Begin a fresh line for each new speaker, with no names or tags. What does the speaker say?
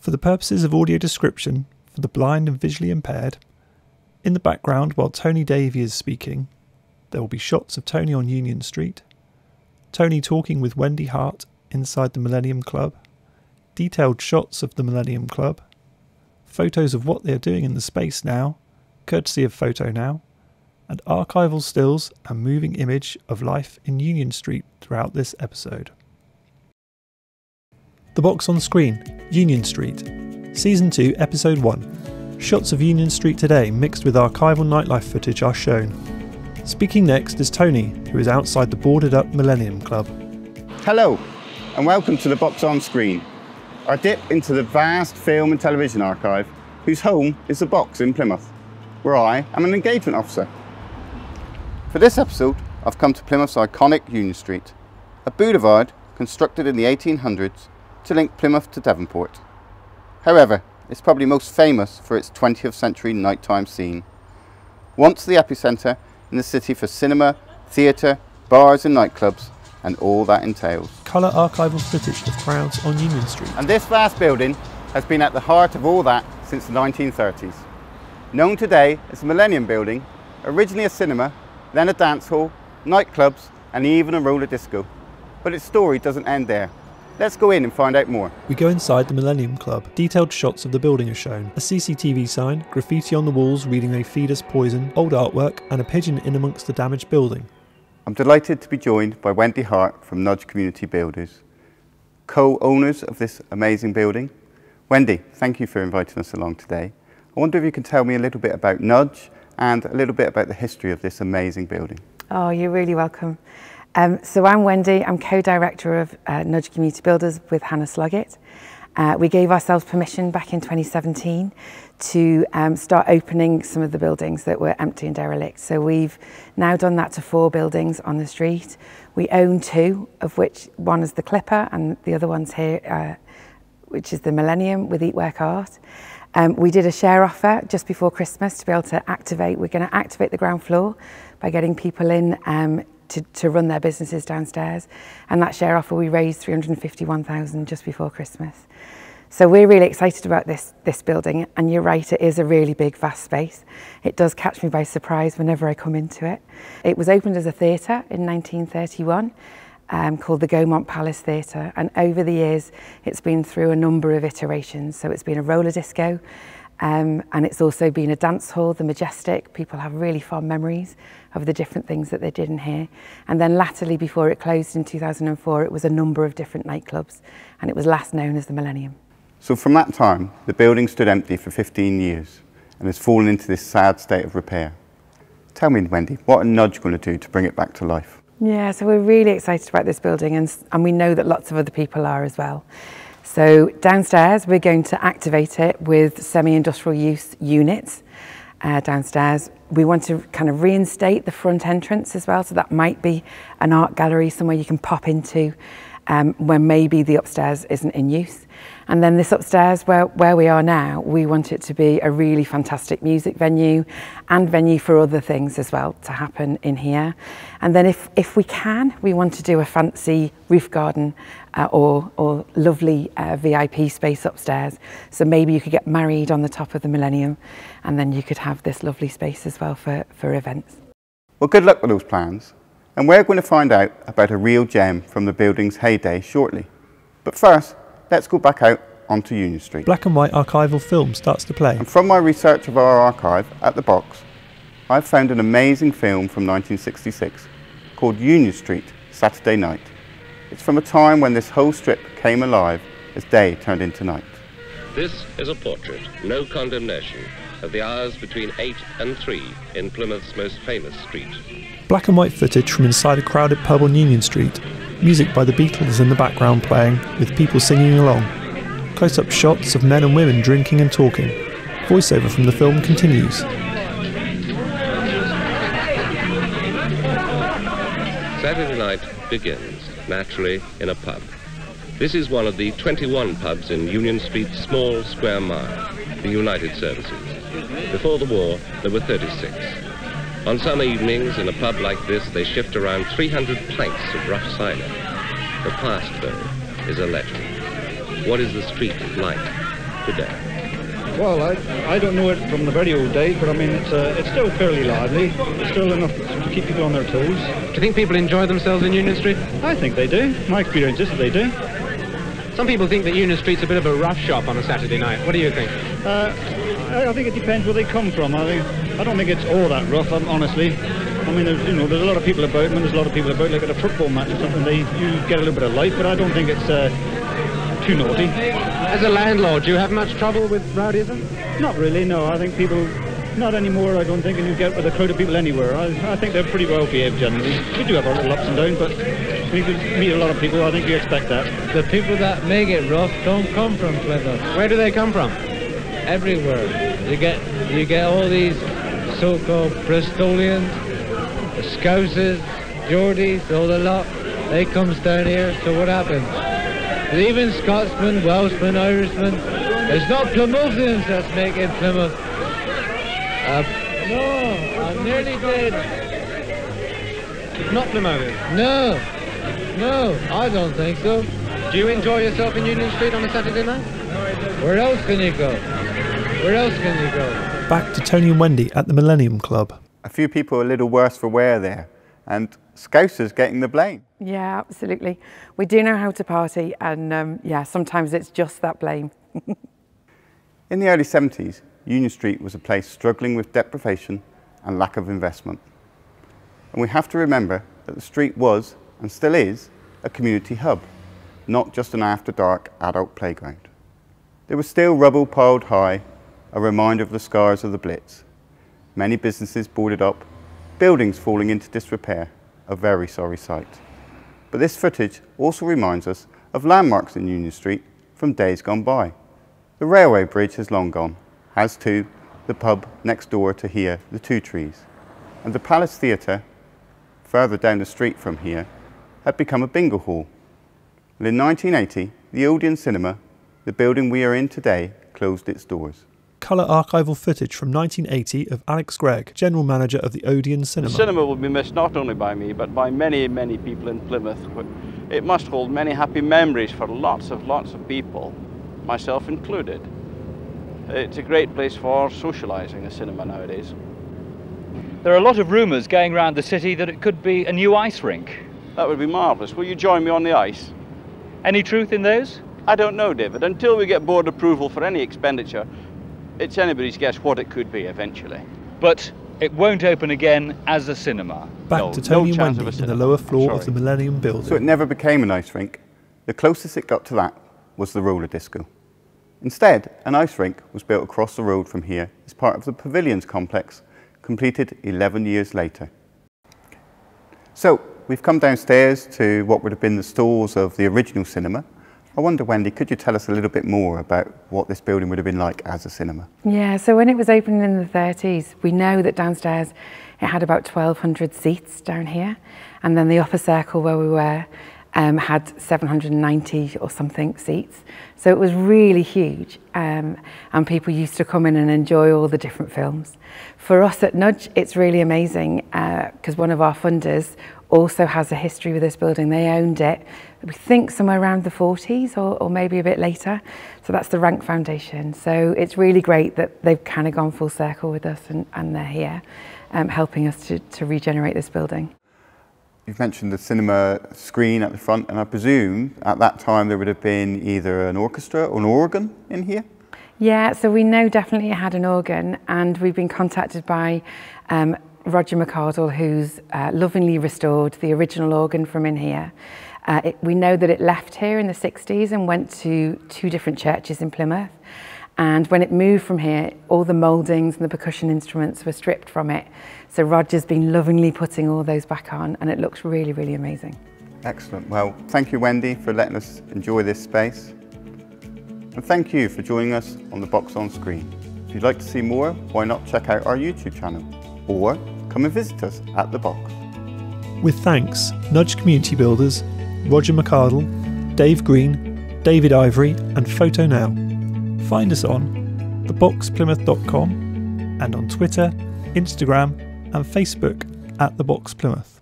For the purposes of audio description for the blind and visually impaired, in the background while Tony Davey is speaking, there will be shots of Tony on Union Street, Tony talking with Wendy Hart inside the Millennium Club, detailed shots of the Millennium Club, photos of what they are doing in the space now, courtesy of Photo Now, and archival stills and moving image of life in Union Street throughout this episode. The box on screen, Union Street, Season 2, Episode 1. Shots of Union Street today mixed with archival nightlife footage are shown. Speaking next is Tony, who is outside the boarded up Millennium Club.
Hello, and welcome to the box on screen, our dip into the vast film and television archive, whose home is the box in Plymouth, where I am an engagement officer. For this episode, I've come to Plymouth's iconic Union Street, a boulevard constructed in the 1800s to link Plymouth to Devonport. However, it's probably most famous for its 20th century nighttime scene. Once the epicentre in the city for cinema, theatre, bars and nightclubs, and all that entails.
Colour archival footage of crowds on Union Street.
And this vast building has been at the heart of all that since the 1930s. Known today as the Millennium Building, originally a cinema, then a dance hall, nightclubs, and even a roller disco. But its story doesn't end there. Let's go in and find out more.
We go inside the Millennium Club. Detailed shots of the building are shown. A CCTV sign, graffiti on the walls reading "They feed us poison," old artwork, and a pigeon in amongst the damaged building.
I'm delighted to be joined by Wendy Hart from Nudge Community Builders, co-owners of this amazing building. Wendy, thank you for inviting us along today. I wonder if you can tell me a little bit about Nudge and a little bit about the history of this amazing building.
Oh, you're really welcome. So I'm Wendy, I'm co-director of Nudge Community Builders with Hannah Sloggett. We gave ourselves permission back in 2017 to start opening some of the buildings that were empty and derelict. So we've now done that to 4 buildings on the street. We own 2, of which one is the Clipper and the other one's here, which is the Millennium with Eat Work Art. We did a share offer just before Christmas to be able to activate. We're going to activate the ground floor by getting people in to run their businesses downstairs, and that share offer we raised 351,000 just before Christmas. So we're really excited about this building, and you're right, it is a really big, vast space. It does catch me by surprise whenever I come into it. It was opened as a theatre in 1931, called the Gaumont Palace Theatre, and over the years it's been through a number of iterations. So it's been a roller disco, and it's also been a dance hall, the Majestic. People have really fond memories of the different things that they did in here. And then latterly, before it closed in 2004, it was a number of different nightclubs, and it was last known as the Millennium.
So from that time, the building stood empty for 15 years and has fallen into this sad state of repair. Tell me, Wendy, what are Nudge going to do to bring it back to life?
Yeah, so we're really excited about this building, and we know that lots of other people are as well. So downstairs, we're going to activate it with semi-industrial use units. Downstairs, we want to kind of reinstate the front entrance as well, so that might be an art gallery, somewhere you can pop into when maybe the upstairs isn't in use. And then this upstairs, where we are now, we want it to be a really fantastic music venue and venue for other things as well to happen in here. And then if we can, we want to do a fancy roof garden or lovely VIP space upstairs. So maybe you could get married on the top of the Millennium, and then you could have this lovely space as well for events.
Well, good luck with those plans. And we're going to find out about a real gem from the building's heyday shortly. But first, let's go back out onto Union Street.
Black and white archival film starts to play.
And from my research of our archive at the box, I've found an amazing film from 1966 called Union Street, Saturday Night. It's from a time when this whole strip came alive as day turned into night.
This is a portrait, no condemnation, of the hours between 8 and 3 in Plymouth's most famous street.
Black and white footage from inside a crowded pub on Union Street. Music by the Beatles in the background playing, with people singing along. Close-up shots of men and women drinking and talking. Voiceover from the film continues.
Saturday night begins, naturally, in a pub. This is one of the 21 pubs in Union Street's small square mile, the United Services. Before the war, there were 36. On some evenings, in a pub like this, they shift around 300 planks of rough cider. The past, though, is a legend. What is the street like? today.
Well, I don't know it from the very old days, but I mean, it's still fairly lively. It's still enough to keep people on their toes.
Do you think people enjoy themselves in Union Street?
I think they do. My experience is that they do.
Some people think that Union Street's a bit of a rough shop on a Saturday night. What do you think?
I think it depends where they come from. I don't think it's all that rough, honestly. I mean, there's a lot of people about, when there's a lot of people about, like at a football match or something, you get a little bit of life, but I don't think it's too naughty.
As a landlord, do you have much trouble with rowdyism?
Not really, no. I think people, not anymore, I don't think, and you get with a crowd of people anywhere. I think they're pretty well behaved generally. We do have our little ups and downs, but we meet a lot of people, I think you expect that.
The people that make it rough don't come from Plymouth.
Where do they come from?
Everywhere. You get all these so-called Bristolians, the Scousers, Geordies, all the lot. They comes down here, so what happens? There's even Scotsmen, Welshmen, Irishmen. It's not Plymouthians that's making Plymouth. No, I'm nearly dead.
It's not Plymouth.
No, I don't think so.
Do you enjoy yourself in Union Street on a Saturday night?
Where else can you go? Where else can you go?
Back to Tony and Wendy at the Millennium Club.
A few people are a little worse for wear there, and Scousers getting the blame.
Yeah, absolutely. We do know how to party, and yeah, sometimes it's just that blame.
In the early 70s, Union Street was a place struggling with deprivation and lack of investment. And we have to remember that the street was, and still is, a community hub, not just an after-dark adult playground. There was still rubble piled high, a reminder of the scars of the Blitz. Many businesses boarded up, buildings falling into disrepair, a very sorry sight. But this footage also reminds us of landmarks in Union Street from days gone by. The railway bridge has long gone, as too the pub next door to here, the Two Trees. And the Palace Theatre, further down the street from here, had become a bingo hall. And in 1980, the Odeon Cinema, the building we are in today, closed its doors.
Colour archival footage from 1980 of Alex Gregg, General Manager of the Odeon Cinema.
The cinema will be missed not only by me, but by many, many people in Plymouth. It must hold many happy memories for lots of people, myself included. It's a great place for socialising, a cinema nowadays.
There are a lot of rumours going around the city that it could be a new ice rink.
That would be marvellous. Will you join me on the ice?
Any truth in those?
I don't know, David. Until we get board approval for any expenditure, it's anybody's guess what it could be eventually.
But it won't open again as a cinema.
Back to Tony and Wendy in the lower floor of the Millennium Building.
So it never became an ice rink. The closest it got to that was the roller disco. Instead, an ice rink was built across the road from here as part of the Pavilions complex, completed 11 years later. So we've come downstairs to what would have been the stalls of the original cinema. I wonder, Wendy, could you tell us a little bit more about what this building would have been like as a cinema?
Yeah, so when it was opened in the 30s, we know that downstairs it had about 1,200 seats down here, and then the upper circle where we were had 790 or something seats. So it was really huge, and people used to come in and enjoy all the different films. For us at Nudge, it's really amazing because one of our funders also has a history with this building. They owned it, we think somewhere around the 40s or maybe a bit later. So that's the Rank Foundation. So it's really great that they've kind of gone full circle with us and they're here helping us to regenerate this building.
You've mentioned the cinema screen at the front, and I presume at that time there would have been either an orchestra or an organ in here?
Yeah, so we know definitely it had an organ, and we've been contacted by Roger McArdle, who's lovingly restored the original organ from in here. We know that it left here in the 60s and went to 2 different churches in Plymouth. And when it moved from here, all the mouldings and the percussion instruments were stripped from it. So Roger's been lovingly putting all those back on, and it looks really, really amazing.
Excellent. Well, thank you, Wendy, for letting us enjoy this space. And thank you for joining us on The Box on Screen. If you'd like to see more, why not check out our YouTube channel, or come and visit us at The Box.
With thanks, Nudge Community Builders, Roger McArdle, Dave Green, David Ivory and Photo Now. Find us on theboxplymouth.com and on Twitter, Instagram and Facebook at The Box Plymouth.